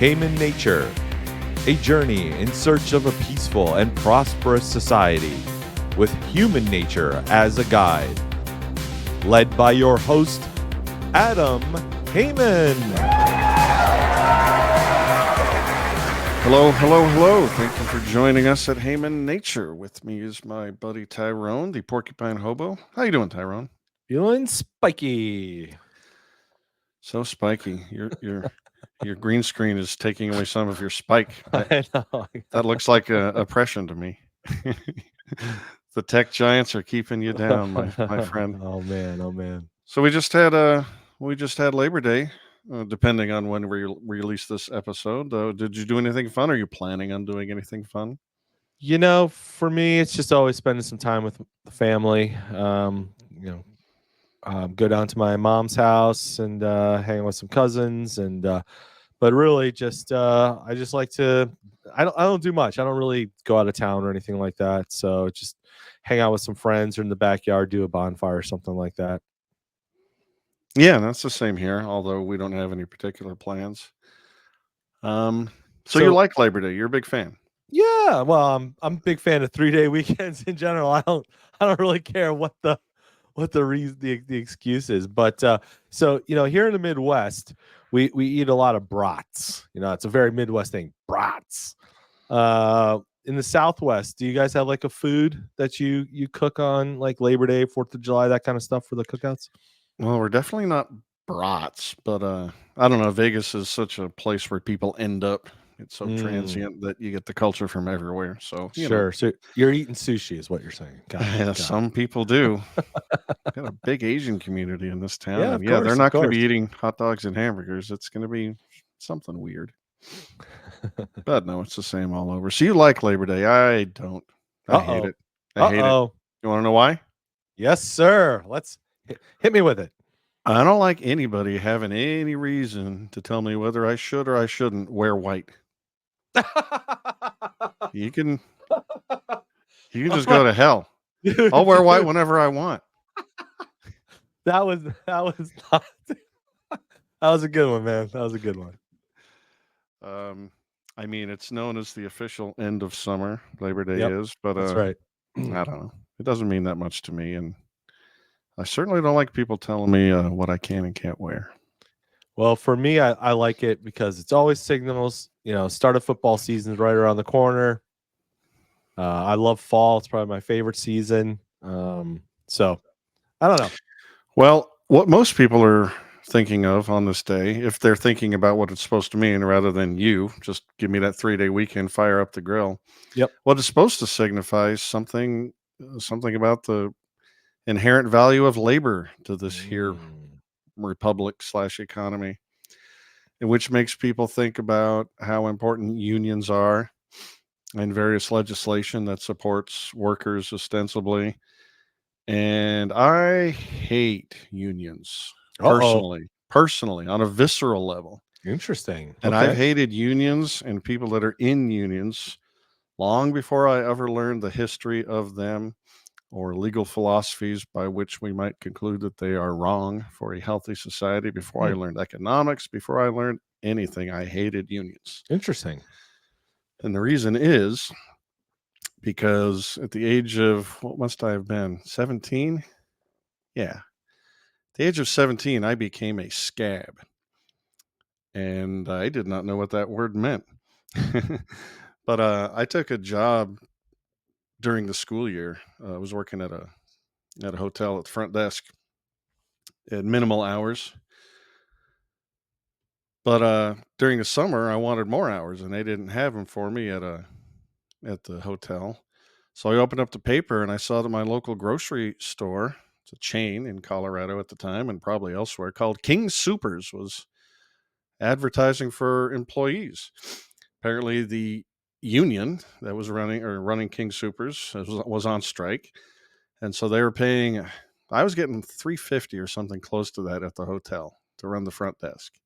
Human Nature, a journey in search of a peaceful and prosperous society with human nature as a guide. Led by your host, Adam Heyman. Hello, hello, hello. Thank you for joining us at Heyman Nature. With me is my buddy Tyrone, the porcupine hobo. How you doing, Tyrone? Feeling spiky. So spiky. Your green screen is taking away some of your spike. I know. That looks like oppression to me. The tech giants are keeping you down, my friend. Oh man. So we just had Labor Day. Depending on when we release this episode, did you do anything fun? Are you planning on doing anything fun? You know, for me, it's just always spending some time with the family. Go down to my mom's house and hang with some cousins, and but really, just I just like to. I don't do much. I don't really go out of town or anything like that. So just hang out with some friends or in the backyard, do a bonfire or something like that. Yeah, that's the same here, although we don't have any particular plans. So you like Labor Day? You're a big fan. Yeah, well, I'm a big fan of 3-day weekends in general. I don't really care what the reason the excuse is, but so here in the Midwest, we eat a lot of brats. It's a very Midwest thing, brats. In the Southwest, do you guys have like a food that you cook on like Labor Day, 4th of July, that kind of stuff for the cookouts? Well, we're definitely not brats, but I don't know. Vegas is such a place where people end up. It's so transient that you get the culture from everywhere. So sure. So you're eating sushi, is what you're saying? Yeah, some people do. Got a big Asian community in this town, Yeah, and they're not going to be eating hot dogs and hamburgers. It's going to be something weird. But no, it's the same all over. So you like Labor Day? I don't. I hate it. I hate it. You want to know why? Yes, sir. Let's hit me with it. I don't like anybody having any reason to tell me whether I should or I shouldn't wear white. You can just go to hell. I'll wear white whenever I want. That was not, that was a good one, man. That was a good one. I mean, it's known as the official end of summer. Labor Day is, but that's right. I don't know. It doesn't mean that much to me, and I certainly don't like people telling me what I can and can't wear. Well, for me, I like it because it's always signals. Start of football season is right around the corner. I love fall. It's probably my favorite season. So I don't know. Well, what most people are thinking of on this day, if they're thinking about what it's supposed to mean, rather than you just give me that 3-day weekend, fire up the grill. Yep. What it's supposed to signify is something about the inherent value of labor to this here republic/economy, which makes people think about how important unions are and various legislation that supports workers ostensibly. And I hate unions personally on a visceral level. Interesting. And I've hated unions and people that are in unions long before I ever learned the history of them or legal philosophies by which we might conclude that they are wrong for a healthy society. Before I learned economics, before I learned anything, I hated unions. Interesting. And the reason is because at the age of, what must I have been, 17? Yeah. At the age of 17, I became a scab. And I did not know what that word meant. But I took a job during the school year. I was working at a hotel at the front desk at minimal hours. But during the summer, I wanted more hours, and they didn't have them for me at the hotel. So I opened up the paper, and I saw that my local grocery store, it's a chain in Colorado at the time and probably elsewhere, called King Soopers, was advertising for employees. Apparently, the union that was running King Soopers was on strike, and so they were paying. I was getting $350 or something close to that at the hotel to run the front desk,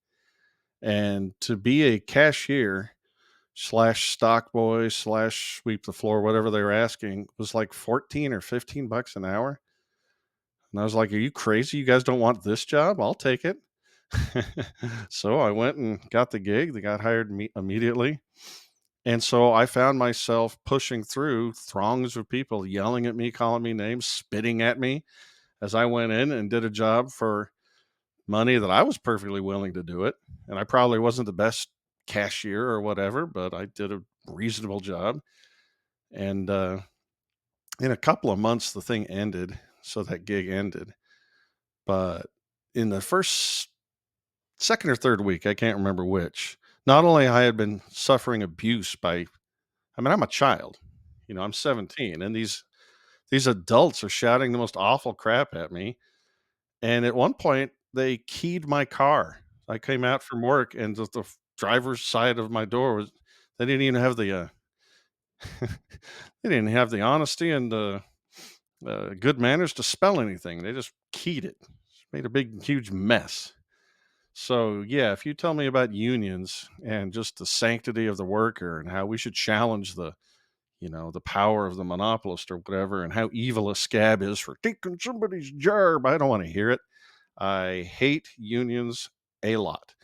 and to be a cashier / stock boy / sweep the floor, whatever they were asking, was like $14 or $15 an hour. And I was like, "Are you crazy? You guys don't want this job? I'll take it." So I went and got the gig. They got hired me immediately. And so I found myself pushing through throngs of people yelling at me, calling me names, spitting at me as I went in and did a job for money that I was perfectly willing to do it. And I probably wasn't the best cashier or whatever, but I did a reasonable job. And in a couple of months, the thing ended. So that gig ended. But in the first, second or third week, I can't remember which, not only I had been suffering abuse by, I mean, I'm a child, I'm 17, and these adults are shouting the most awful crap at me. And at one point, they keyed my car. I came out from work, and the driver's side of my door was, they didn't even have the, they didn't have the honesty and good manners to spell anything. They just keyed it. Made a big, huge mess. So, yeah, if you tell me about unions and just the sanctity of the worker and how we should challenge the power of the monopolist or whatever, and how evil a scab is for taking somebody's job, I don't want to hear it. I hate unions a lot.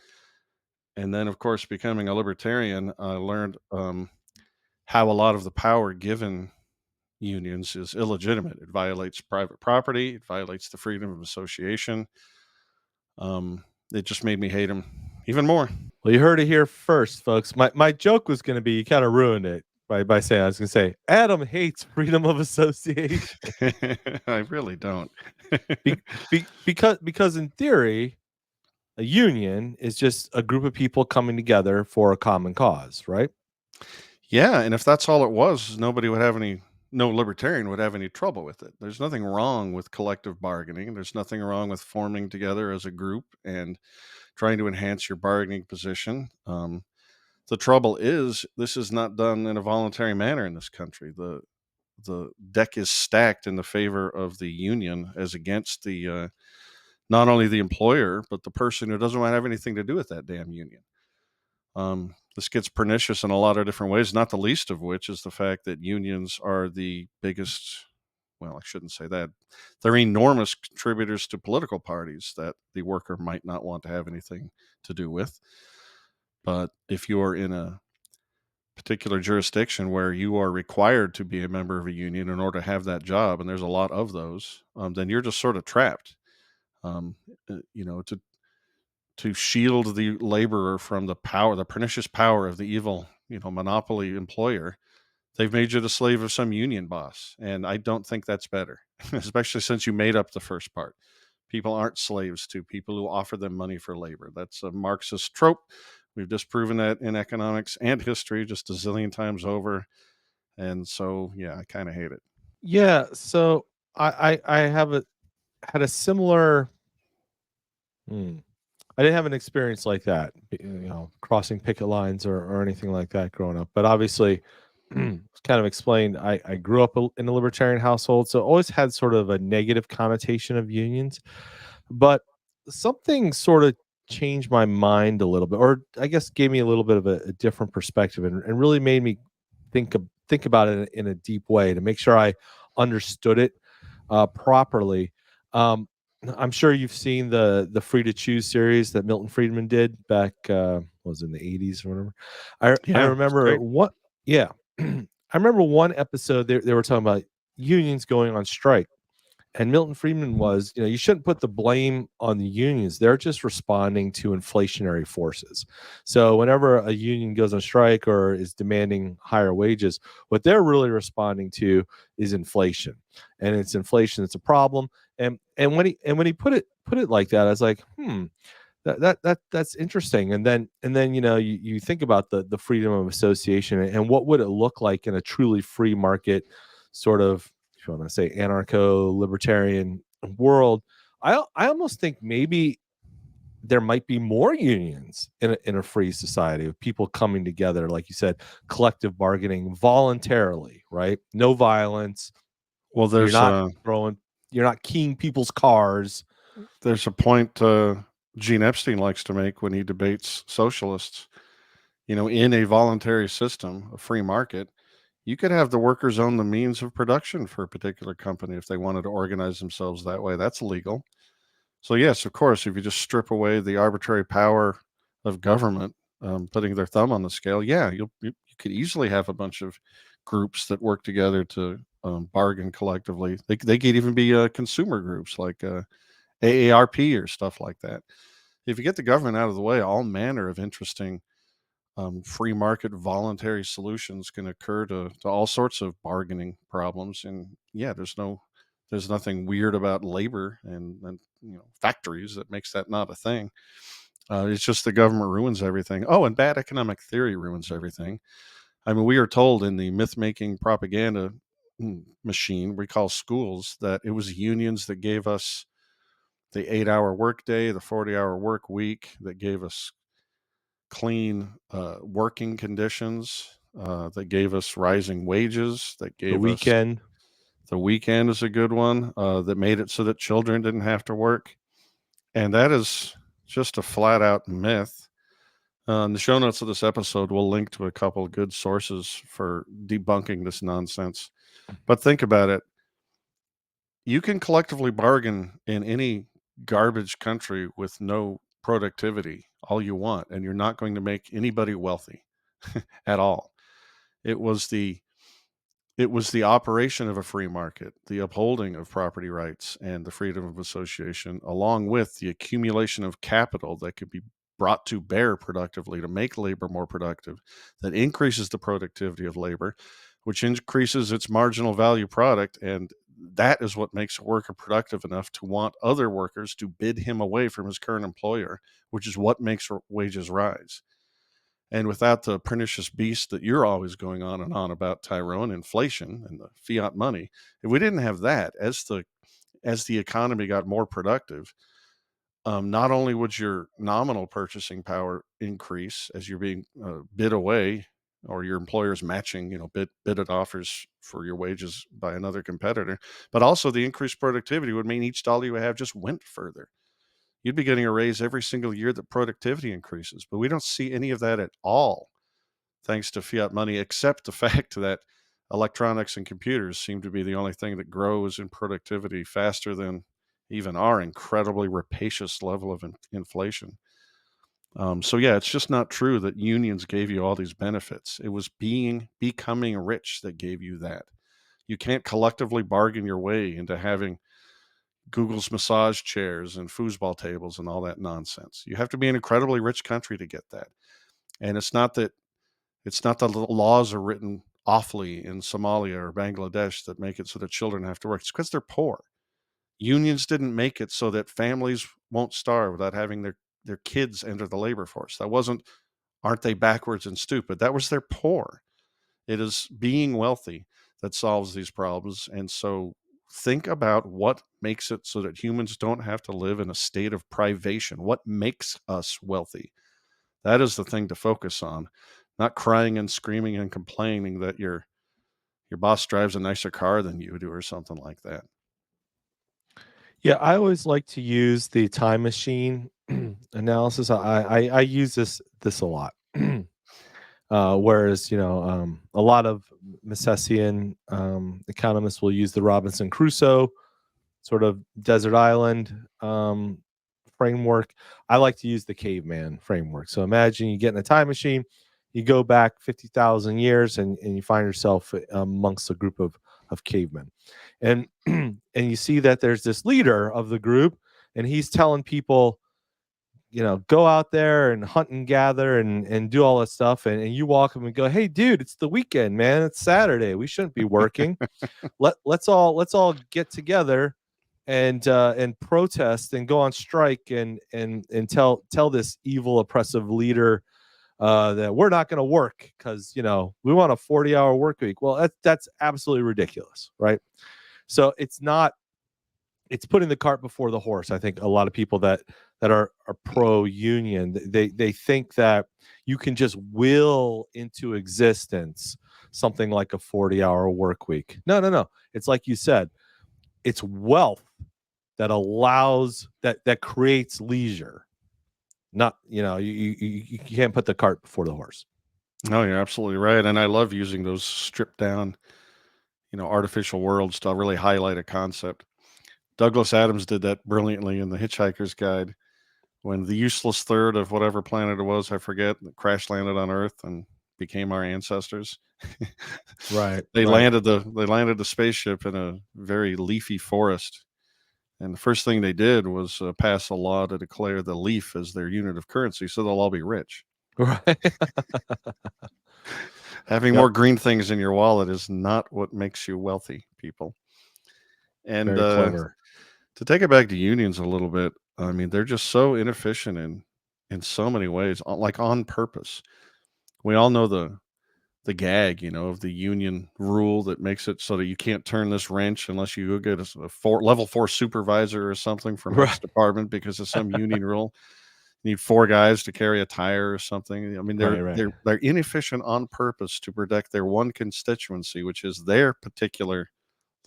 And then, of course, becoming a libertarian, I learned how a lot of the power given unions is illegitimate. It violates private property, it violates the freedom of association. It just made me hate them even more. Well, you heard it here first, folks. My joke was going to be, you kind of ruined it by saying, I was going to say Adam hates freedom of association. I really don't. Because in theory, a union is just a group of people coming together for a common cause, right? Yeah, and if that's all it was, no libertarian would have any trouble with it. There's nothing wrong with collective bargaining. There's nothing wrong with forming together as a group and trying to enhance your bargaining position. The trouble is, this is not done in a voluntary manner in this country. The deck is stacked in the favor of the union as against the not only the employer but the person who doesn't want to have anything to do with that damn union. This gets pernicious in a lot of different ways, not the least of which is the fact that unions are the biggest, well, I shouldn't say that. They're enormous contributors to political parties that the worker might not want to have anything to do with. But if you're in a particular jurisdiction where you are required to be a member of a union in order to have that job, and there's a lot of those, then you're just sort of trapped. Um, to shield the laborer from the power, the pernicious power of the evil, monopoly employer, they've made you the slave of some union boss. And I don't think that's better, especially since you made up the first part. People aren't slaves to people who offer them money for labor. That's a Marxist trope. We've disproven that in economics and history just a zillion times over. And so, yeah, I kind of hate it. Yeah. So I had a similar. Hmm, I didn't have an experience like that, crossing picket lines or anything like that growing up. But obviously, it's kind of explained. I grew up in a libertarian household, so always had sort of a negative connotation of unions. But something sort of changed my mind a little bit, or I guess gave me a little bit of a different perspective, and really made me think about it in a deep way to make sure I understood it properly. Um, I'm sure you've seen the Free to Choose series that Milton Friedman did back was in the 80s or whatever. I Yeah, it's remember great. what yeah. I remember one episode they were talking about unions going on strike. And Milton Friedman was, you shouldn't put the blame on the unions. They're just responding to inflationary forces. So whenever a union goes on strike or is demanding higher wages, what they're really responding to is inflation. And it's inflation that's a problem. And when he put it like that, I was like, that's interesting. And then you think about the freedom of association and what would it look like in a truly free market sort of, if you want to say, anarcho libertarian world. I almost think maybe there might be more unions in a free society of people coming together, like you said, collective bargaining voluntarily, right? No violence. Well, You're not throwing, you're not keying people's cars. there's a point Gene Epstein likes to make when he debates socialists. In a voluntary system, a free market, you could have the workers own the means of production for a particular company if they wanted to organize themselves that way. That's legal. So yes, of course, if you just strip away the arbitrary power of government putting their thumb on the scale, yeah, you could easily have a bunch of groups that work together to bargain collectively. They could even be consumer groups like AARP or stuff like that. If you get the government out of the way, all manner of interesting free market voluntary solutions can occur to all sorts of bargaining problems. And yeah, there's nothing weird about labor and factories that makes that not a thing. It's just the government ruins everything. Oh, and bad economic theory ruins everything. I mean, we are told in the myth making propaganda machine we call schools that it was unions that gave us the 8-hour workday, the 40-hour work week, that gave us clean working conditions, that gave us rising wages, that The gave us weekend. the weekend is a good one, that made it so that children didn't have to work. And that is just a flat out myth. In the show notes of this episode, we'll link to a couple of good sources for debunking this nonsense. But think about it. You can collectively bargain in any garbage country with no productivity all you want, and you're not going to make anybody wealthy at all. It was the it was the operation of a free market, the upholding of property rights and the freedom of association, along with the accumulation of capital that could be brought to bear productively to make labor more productive, that increases the productivity of labor, which increases its marginal value product. And that is what makes a worker productive enough to want other workers to bid him away from his current employer, which is what makes wages rise. And without the pernicious beast that you're always going on and on about, Tyrone, inflation and the fiat money, if we didn't have that, as the economy got more productive, not only would your nominal purchasing power increase as you're being bid away, or your employer's matching, bidded offers for your wages by another competitor, but also the increased productivity would mean each dollar you have just went further. You'd be getting a raise every single year that productivity increases, but we don't see any of that at all thanks to fiat money, except the fact that electronics and computers seem to be the only thing that grows in productivity faster than even our incredibly rapacious level of inflation. So yeah, it's just not true that unions gave you all these benefits. It was becoming rich that gave you that. You can't collectively bargain your way into having Google's massage chairs and foosball tables and all that nonsense. You have to be an incredibly rich country to get that. And it's not that the laws are written awfully in Somalia or Bangladesh that make it so that children have to work. It's because they're poor. Unions didn't make it so that families won't starve without having their kids enter the labor force. That wasn't, aren't they backwards and stupid? That was they're poor. It is being wealthy that solves these problems. And so think about what makes it so that humans don't have to live in a state of privation. What makes us wealthy? That is the thing to focus on, not crying and screaming and complaining that your boss drives a nicer car than you do or something like that. Yeah, I always like to use the time machine analysis. I use this a lot. Whereas a lot of Misesian economists will use the Robinson Crusoe sort of desert island framework. I like to use the caveman framework. So imagine you get in a time machine, you go back 50,000 years, and you find yourself amongst a group of cavemen, and and you see that there's this leader of the group, and he's telling people, go out there and hunt and gather and do all that stuff. And you walk up and go, hey, dude, it's the weekend, man. It's Saturday. We shouldn't be working. Let's all get together and protest and go on strike and tell this evil oppressive leader that we're not going to work because we want a 40-hour work week. Well, that's absolutely ridiculous, right? So it's putting the cart before the horse. I think a lot of people that are pro union, they think that you can just will into existence something like a 40-hour work week. No. It's like you said, it's wealth that allows that creates leisure. Not, you can't put the cart before the horse. No, you're absolutely right. And I love using those stripped down, artificial worlds to really highlight a concept. Douglas Adams did that brilliantly in The Hitchhiker's Guide when the useless third of whatever planet it was, I forget, crash landed on Earth and became our ancestors. Right. They Right. landed the spaceship in a very leafy forest, and the first thing they did was pass a law to declare the leaf as their unit of currency, so they'll all be rich. Right. Having Yep. more green things in your wallet is not what makes you wealthy, people. And Very clever. to take it back to unions a little bit, I mean, they're just so inefficient in so many ways, like on purpose. We all know the gag, of the union rule that makes it so that you can't turn this wrench unless you go get level 4 supervisor or something from X Right. department because of some union rule. You need 4 guys to carry a tire or something. I mean, Right. Right. they're inefficient on purpose to protect their one constituency, which is their particular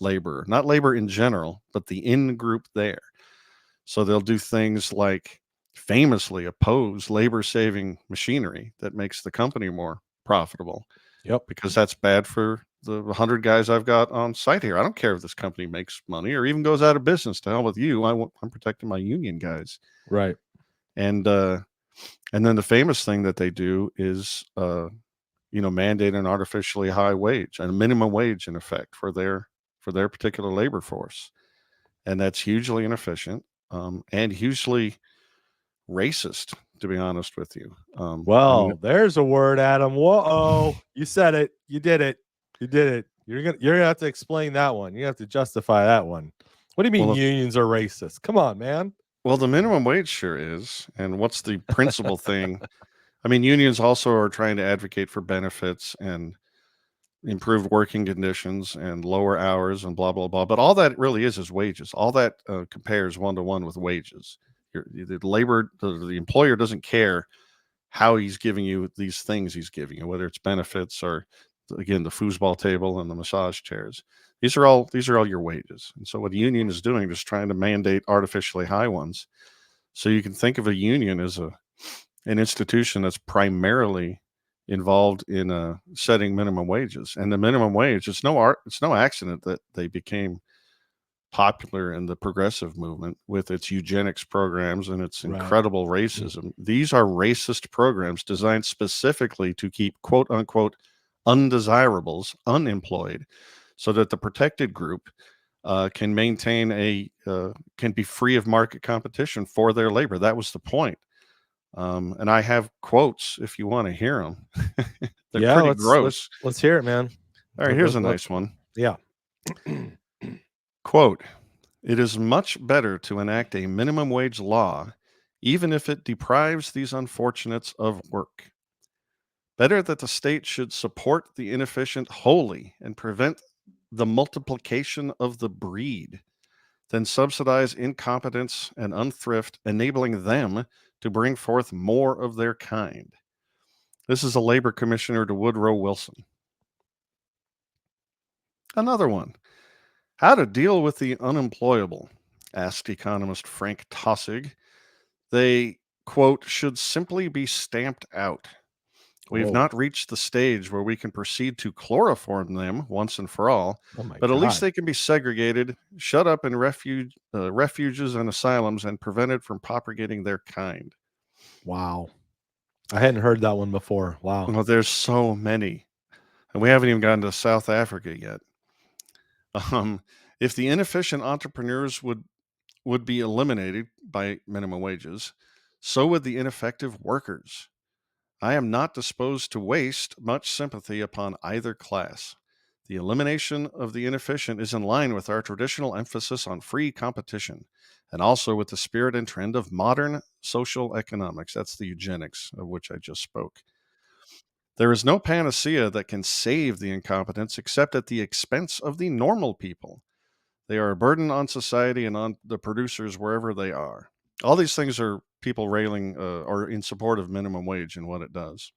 labor, not labor in general, but the in group there. So they'll do things like famously oppose labor saving machinery that makes the company more profitable Yep. because that's bad for the 100 guys I've got on site here. I don't care if this company makes money or even goes out of business. To hell with you. I'm protecting my union guys. Right. And then the famous thing that they do is mandate an artificially high wage and a minimum wage in effect for their particular labor force. And that's hugely inefficient and hugely racist, to be honest with you. I mean, Well, there's a word, Adam. Whoa, you said it. You did it. You did it. You're gonna have to explain that one. You have to justify that one. What do you mean well, unions are racist? Come on, man. the minimum wage sure is. And what's the principal thing? I mean, unions also are trying to advocate for benefits and improved working conditions and lower hours and blah blah blah. But all that really is wages. All that compares 1-to-1 with wages. The employer doesn't care how he's giving you these things he's giving you, whether it's benefits or again the foosball table and the massage chairs. These are all your wages. And so what the union is doing is trying to mandate artificially high ones. So you can think of a union as an institution that's primarily involved in setting minimum wages. And the minimum wage, it's no accident that they became popular in the progressive movement with its eugenics programs and its Right. incredible racism. These are racist programs designed specifically to keep quote unquote undesirables unemployed so that the protected group can maintain can be free of market competition for their labor. That was the point. And I have quotes if you want to hear them. They're Yeah, pretty let's gross. let's hear it, man. All right, here's a nice one. Yeah. Quote, "It is much better to enact a minimum wage law, even if it deprives these unfortunates of work. Better that the state should support the inefficient wholly and prevent the multiplication of the breed than subsidize incompetence and unthrift, enabling them to bring forth more of their kind." This is a labor commissioner to Woodrow Wilson. Another one. "How to deal with the unemployable?" asked economist Frank Tossig. They, quote, "should simply be stamped out. We've Whoa. not reached the stage where we can proceed to chloroform them once and for all, Oh my but at least God. they can be segregated, shut up in refuges and asylums, and prevented from propagating their kind." Wow. I hadn't heard that one before. Wow. Well, there's so many, and we haven't even gotten to South Africa yet. If the inefficient entrepreneurs would be eliminated by minimum wages, so would the ineffective workers. I am not disposed to waste much sympathy upon either class. The elimination of the inefficient is in line with our traditional emphasis on free competition and also with the spirit and trend of modern social economics. That's the eugenics of which I just spoke. There is no panacea that can save the incompetents except at the expense of the normal people. They are a burden on society and on the producers wherever they are. All these things are people railing or in support of minimum wage and what it does.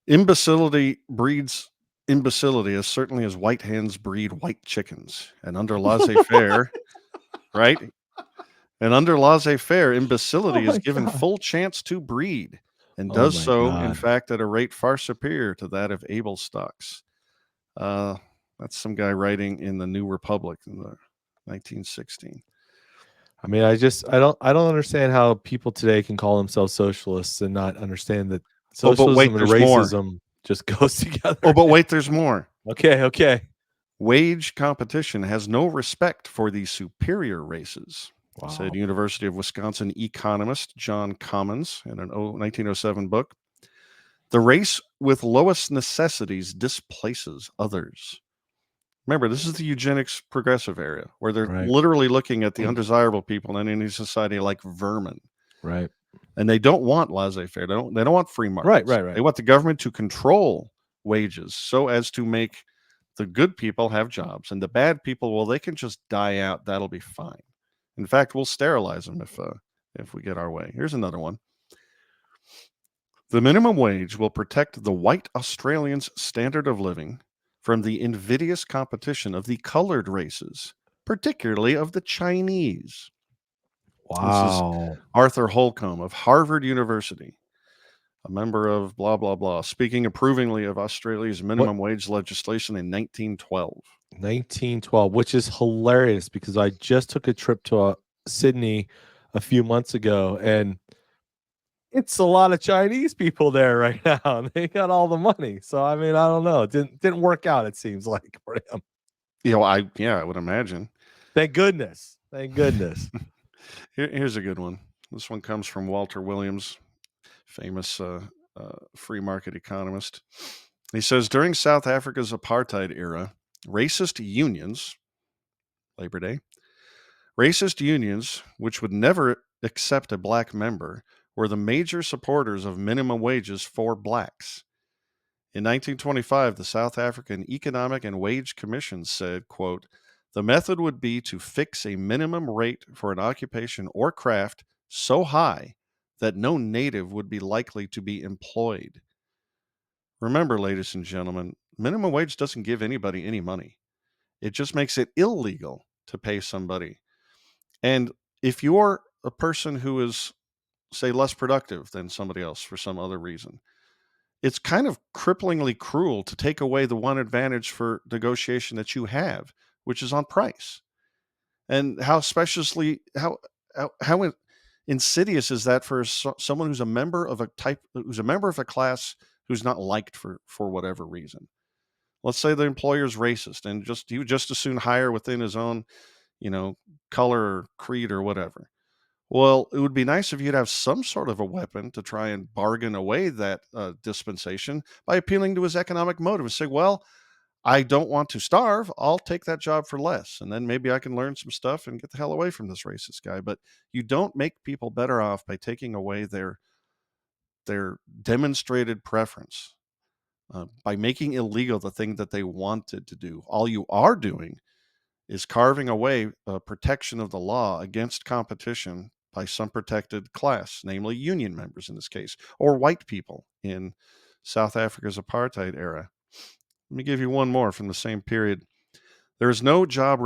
Imbecility breeds imbecility as certainly as white hens breed white chickens. And under laissez faire, right? And under laissez faire, Oh imbecility is my given God. full chance to breed and Oh does my so, in God. fact, at a rate far superior to that of able stocks. That's some guy writing in the New Republic in the 1916. I mean, I don't understand how people today can call themselves socialists and not understand that Oh, but wait, socialism and there's more. racism just goes Oh, together. but wait, there's more. Okay, okay. Wage competition has no respect for the superior races, said Wow. University of Wisconsin economist John Commons in an 1907 book. The race with lowest necessities displaces others. Remember, this is the eugenics progressive area where they're Right. literally looking at the undesirable people in any society like vermin. Right. And they don't want laissez-faire. They don't want free Right, markets. right, right. They want the government to control wages so as to make the good people have jobs and the bad people, well, they can just die out. That'll be fine. In fact, we'll sterilize them if we get our way. Here's another one. The minimum wage will protect the white Australians' standard of living from the invidious competition of the colored races, particularly of the Chinese. This is Wow. Arthur Holcomb of Harvard University, a member of blah, blah, blah, speaking approvingly of Australia's What minimum wage legislation in 1912. 1912, which is hilarious because I just took a trip to Sydney a few months ago, and it's a lot of Chinese people there right now. They got all the money. So I mean, I don't know. It didn't work out, it seems like, for him. I would imagine. Thank goodness. Thank goodness. Here's a good one. This one comes from Walter Williams, famous free market economist. He says during South Africa's apartheid era, racist unions, Labor Day, racist unions, which would never accept a black member, were the major supporters of minimum wages for blacks. In 1925, the South African Economic and Wage Commission said, quote, the method would be to fix a minimum rate for an occupation or craft so high that no native would be likely to be employed. Remember, ladies and gentlemen, minimum wage doesn't give anybody any money. It just makes it illegal to pay somebody. And if you're a person who is, say, less productive than somebody else for some other reason, it's kind of cripplingly cruel to take away the one advantage for negotiation that you have, which is on price. And how speciously how insidious is that for someone who's a member of who's a member of a class who's not liked for whatever reason. Let's say the employer's racist and he would just as soon hire within his own, you know, color or creed or whatever. Well, it would be nice if you'd have some sort of a weapon to try and bargain away that dispensation by appealing to his economic motive and say, well, I don't want to starve. I'll take that job for less. And then maybe I can learn some stuff and get the hell away from this racist guy. But you don't make people better off by taking away their demonstrated preference, by making illegal the thing that they wanted to do. All you are doing is carving away protection of the law against competition by some protected class, namely union members in this case, or white people in South Africa's apartheid era. Let me give you one more from the same period. There is no job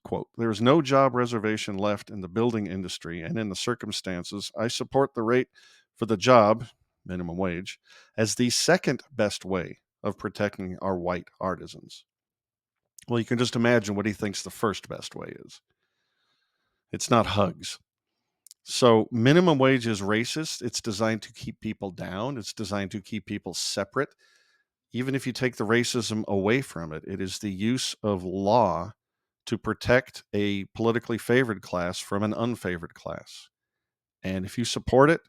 quote, there is no job reservation left in the building industry, and in the circumstances, I support the rate for the job, minimum wage, as the second best way of protecting our white artisans. Well, you can just imagine what he thinks the first best way is. It's not hugs. So, minimum wage is racist. It's designed to keep people down, it's designed to keep people separate. Even if you take the racism away from it, it is the use of law to protect a politically favored class from an unfavored class. And if you support it,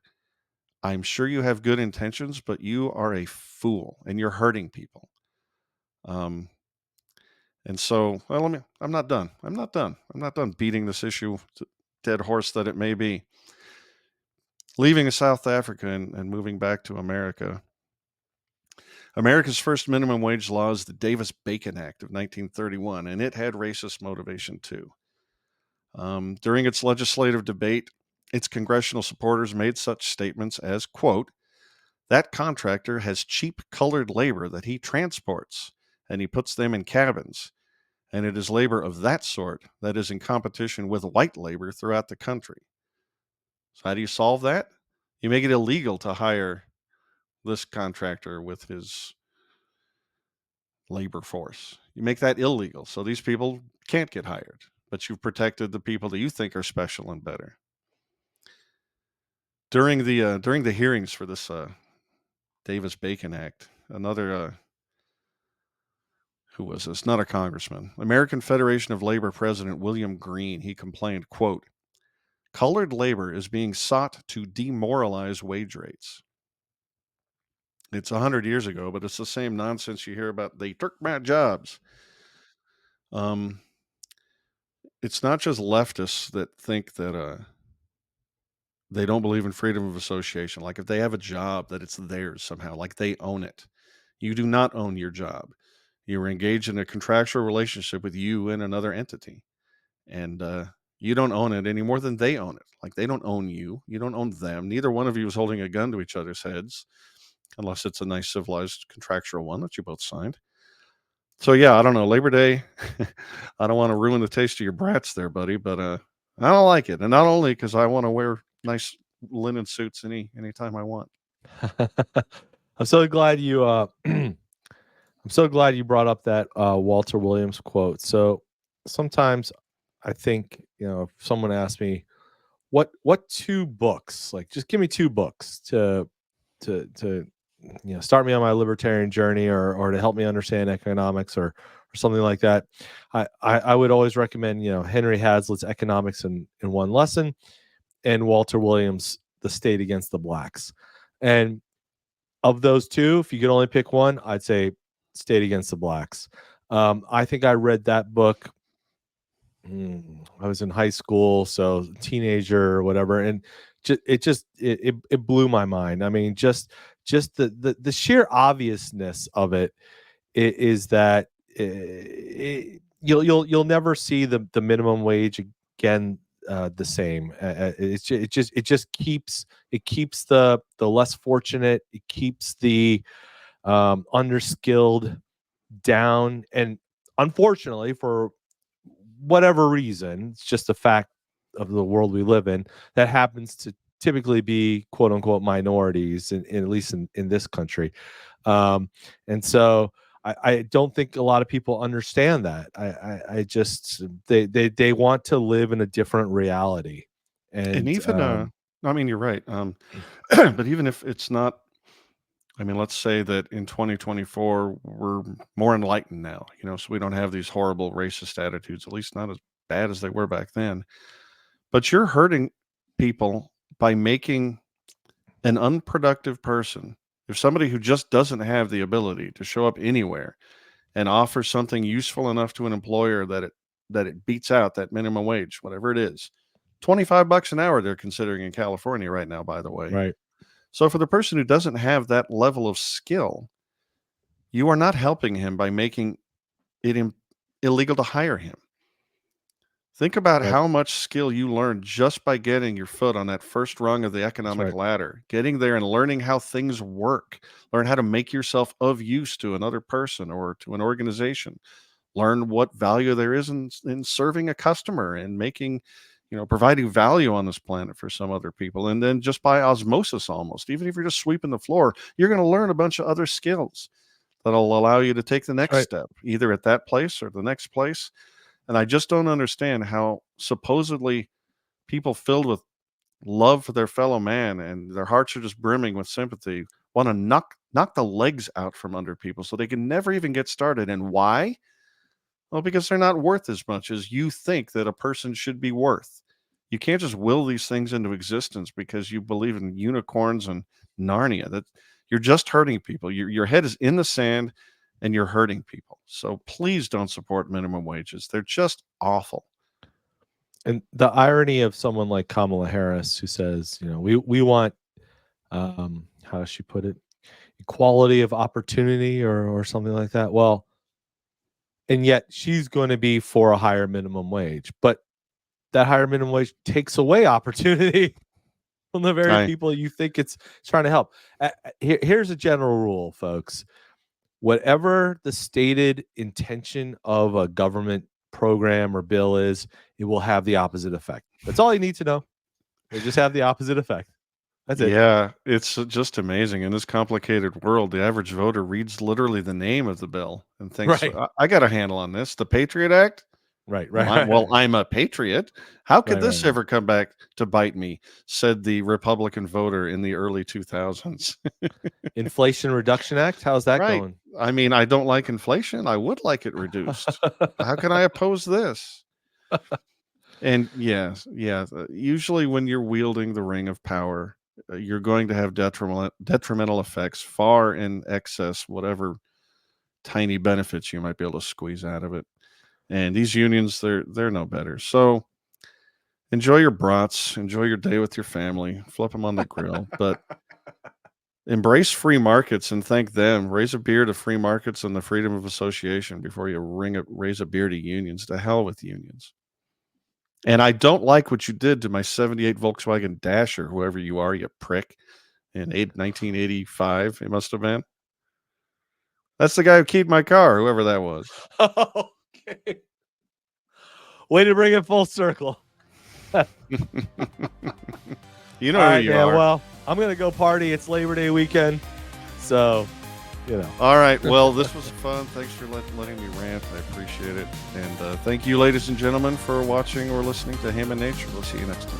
I'm sure you have good intentions, but you are a fool and you're hurting people. Um, And so, well, I'm not done. I'm not done. I'm not done beating this issue to dead horse that it may be. Leaving South Africa and moving back to America. America's first minimum wage law is the Davis-Bacon Act of 1931, and it had racist motivation too. During its legislative debate, its congressional supporters made such statements as, quote, that contractor has cheap colored labor that he transports, and he puts them in cabins. And it is labor of that sort that is in competition with white labor throughout the country. So, how do you solve that? You make it illegal to hire this contractor with his labor force. You make that illegal. So these people can't get hired, but you've protected the people that you think are special and better. During the hearings for this Davis Bacon Act, another who was this? Not a congressman. American Federation of Labor President William Green, he complained, quote, colored labor is being sought to demoralize wage rates. It's 100 years ago, but it's the same nonsense you hear about. They took my jobs. Um, it's not just leftists that think that they don't believe in freedom of association. Like if they have a job, that it's theirs somehow, like they own it. You do not own your job. You were engaged in a contractual relationship with you and another entity, and you don't own it any more than they own it. Like they don't own you. You don't own them. Neither one of you is holding a gun to each other's heads, unless it's a nice civilized contractual one that you both signed. So yeah, I don't know. Labor Day, I don't want to ruin the taste of your brats there, buddy, but I don't like it. And not only because I want to wear nice linen suits anytime I want. I'm so glad you I'm so glad you brought up that Walter Williams quote. So sometimes I think, if someone asks me what two books, like just give me two books to start me on my libertarian journey, or to help me understand economics, or something like that, I would always recommend Henry Hazlitt's Economics in One Lesson, and Walter Williams' The State Against the Blacks. And of those two, if you could only pick one, I'd say State Against the Blacks. I think I read that book. I was in high school, so teenager or whatever, and it blew my mind. I mean, just the sheer obviousness of it is that you'll never see the minimum wage again the same. It keeps the less fortunate, it keeps the underskilled down, and unfortunately, for whatever reason, it's just a fact of the world we live in, that happens to typically be quote unquote minorities, at least in this country. And so I don't think a lot of people understand that. I just they want to live in a different reality. And And even, I mean, you're right. But even if it's not, I mean, let's say that in 2024, we're more enlightened now, so we don't have these horrible racist attitudes, at least not as bad as they were back then. But you're hurting people by making an unproductive person, if somebody who just doesn't have the ability to show up anywhere and offer something useful enough to an employer that it beats out that minimum wage, whatever it is. $25 an hour they're considering in California right now, by the way. right. So for the person who doesn't have that level of skill, you are not helping him by making it illegal to hire him. Think about Right. how much skill you learn just by getting your foot on that first rung of the That's economic right. ladder, getting there and learning how things work, learn how to make yourself of use to another person or to an organization, learn what value there is in serving a customer and making, providing value on this planet for some other people. And then just by osmosis, almost, even if you're just sweeping the floor, you're going to learn a bunch of other skills that'll allow you to take the That's next right. step, either at that place or the next place. And I just don't understand how supposedly people filled with love for their fellow man and their hearts are just brimming with sympathy want to knock the legs out from under people so they can never even get started. And why? Well, because they're not worth as much as you think that a person should be worth. You can't just will these things into existence because you believe in unicorns and Narnia. That you're just hurting people. Your head is in the sand and you're hurting people. So please don't support minimum wages. They're just awful. And the irony of someone like Kamala Harris, who says, we want, how does she put it, equality of opportunity, or something like that. Well, and yet she's going to be for a higher minimum wage, but that higher minimum wage takes away opportunity from the very I people you think it's trying to help. Here's a general rule, folks. Whatever the stated intention of a government program or bill is, it will have the opposite effect. That's all you need to know. They just have the opposite effect. That's it. Yeah, it's just amazing. In this complicated world, the average voter reads literally the name of the bill and thinks, Right. I got a handle on this. The Patriot Act? Right. Well, Right. Right. Right. I'm a patriot. How could Right. this Right. ever come back to bite me? Said the Republican voter in the early 2000s. Inflation Reduction Act. How's that Right. going? I mean, I don't like inflation. I would like it reduced. How can I oppose this? And yes, yeah, usually when you're wielding the ring of power, you're going to have detrimental effects far in excess whatever tiny benefits you might be able to squeeze out of it. And these unions, they're no better. So enjoy your brats, enjoy your day with your family, flip them on the grill, but embrace free markets and thank them. Raise a beer to free markets and the freedom of association before you raise a beer to unions. To hell with unions. And I don't like what you did to my 78 Volkswagen Dasher, whoever you are, you prick, in 1985, it must have been. That's the guy who keyed my car, whoever that was. Okay. Way to bring it full circle. You know All who right, you man. are. Well, I'm gonna go party. It's Labor Day weekend, so you know. All right. Well, this was fun. Thanks for letting me rant. I appreciate it. And thank you, ladies and gentlemen, for watching or listening to Ham and Nature. We'll see you next time.